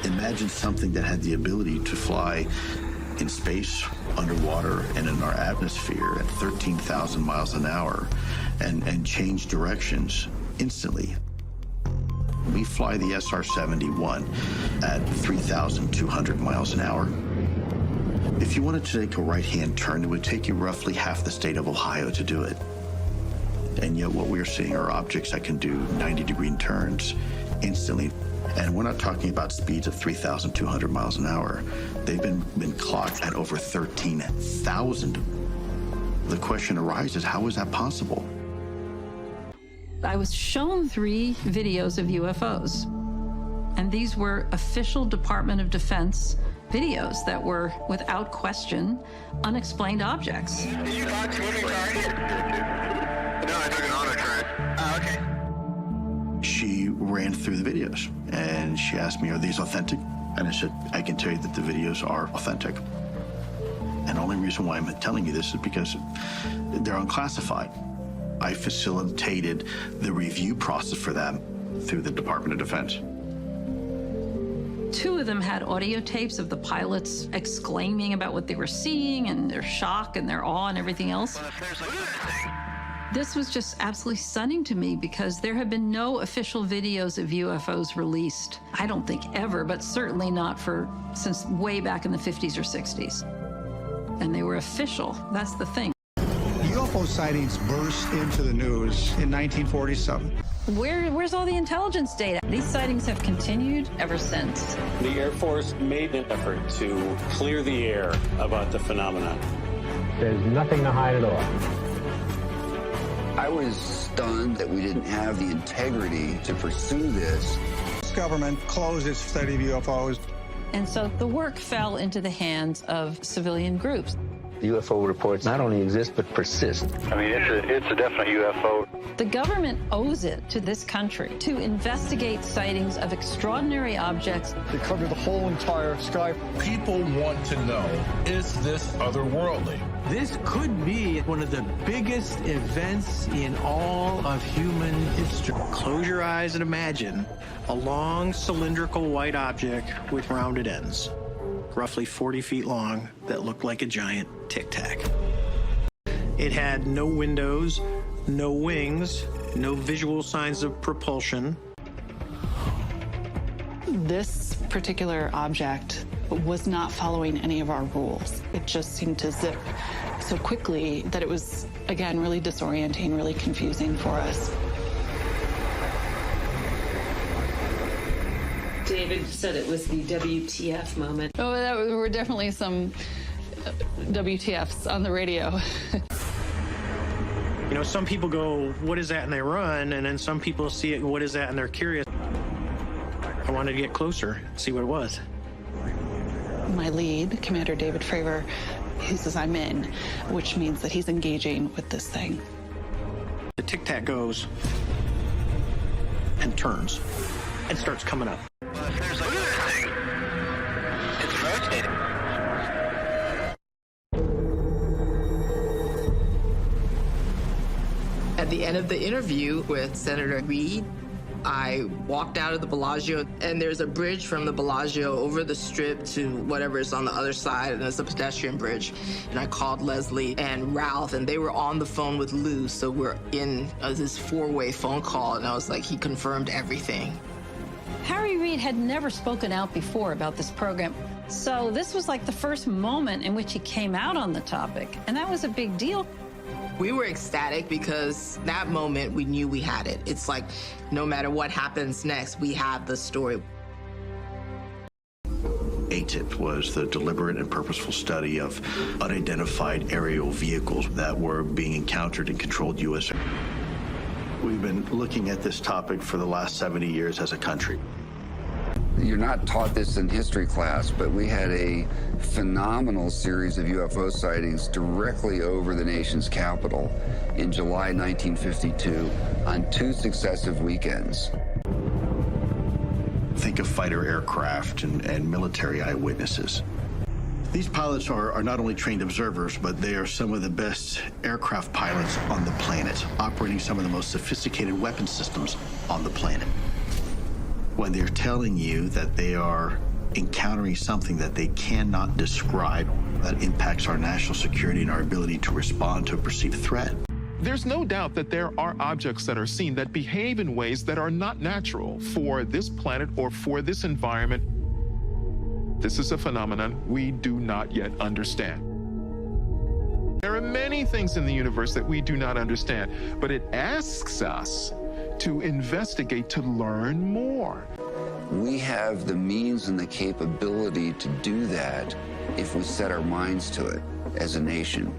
Imagine something that had the ability to fly in space, underwater, and in our atmosphere at 13,000 miles an hour and change directions instantly. We fly the SR-71 at 3,200 miles an hour. If you wanted to take a right-hand turn, it would take you roughly half the state of Ohio to do it. And yet what we're seeing are objects that can do 90-degree turns instantly. And we're not talking about speeds of 3,200 miles an hour. They've been clocked at over 13,000. The question arises, how is that possible? I was shown 3 videos of UFOs, and these were official Department of Defense videos that were, without question, unexplained objects. Did you talk to moving target? No, I took an auto track. Oh, okay. She ran through the videos, and she asked me, are these authentic? And I said, I can tell you that the videos are authentic. And the only reason why I'm telling you this is because they're unclassified. I facilitated the review process for them through the Department of Defense. 2 of them had audio tapes of the pilots exclaiming about what they were seeing and their shock and their awe and everything else. This was just absolutely stunning to me because there have been no official videos of UFOs released. I don't think ever, but certainly not since way back in the 50s or 60s. And they were official. That's the thing. UFO sightings burst into the news in 1947. Where's all the intelligence data? These sightings have continued ever since. The Air Force made an effort to clear the air about the phenomenon. There's nothing to hide at all. I was stunned that we didn't have the integrity to pursue this. This government closed its study of UFOs. And so the work fell into the hands of civilian groups. The UFO reports not only exist, but persist. I mean, it's a definite UFO. The government owes it to this country to investigate sightings of extraordinary objects. They cover the whole entire sky. People want to know, is this otherworldly? This could be one of the biggest events in all of human history. Close your eyes and imagine a long cylindrical white object with rounded ends, roughly 40 feet long, that looked like a giant Tic Tac. It had no windows, no wings, no visual signs of propulsion. This particular object was not following any of our rules. It just seemed to zip so quickly that it was, again, really disorienting, really confusing for us. David said it was the WTF moment. Oh, there were definitely some WTFs on the radio. You know, some people go, what is that? And they run, and then some people see it, what is that? And they're curious. I wanted to get closer, see what it was. My lead, Commander David Fravor, he says I'm in, which means that he's engaging with this thing. The Tic Tac goes and turns and starts coming up. There's like this thing. It's rotating. At the end of the interview with Senator Reid, I walked out of the Bellagio, and there's a bridge from the Bellagio over the Strip to whatever is on the other side, and it's a pedestrian bridge. And I called Leslie and Ralph, and they were on the phone with Lou, so we're in this 4-way phone call, and I was like, he confirmed everything. Harry Reid had never spoken out before about this program, so this was like the first moment in which he came out on the topic, and that was a big deal. We were ecstatic because that moment we knew we had it. It's like no matter what happens next, we have the story. ATIP was the deliberate and purposeful study of unidentified aerial vehicles that were being encountered in controlled U.S. We've been looking at this topic for the last 70 years as a country. You're not taught this in history class, but we had a phenomenal series of UFO sightings directly over the nation's capital in July 1952 on 2 successive weekends. Think of fighter aircraft and military eyewitnesses. These pilots are not only trained observers, but they are some of the best aircraft pilots on the planet, operating some of the most sophisticated weapon systems on the planet. When they're telling you that they are encountering something that they cannot describe that impacts our national security and our ability to respond to a perceived threat. There's no doubt that there are objects that are seen that behave in ways that are not natural for this planet or for this environment. This is a phenomenon we do not yet understand. There are many things in the universe that we do not understand, but it asks us to investigate, to learn more. We have the means and the capability to do that if we set our minds to it as a nation.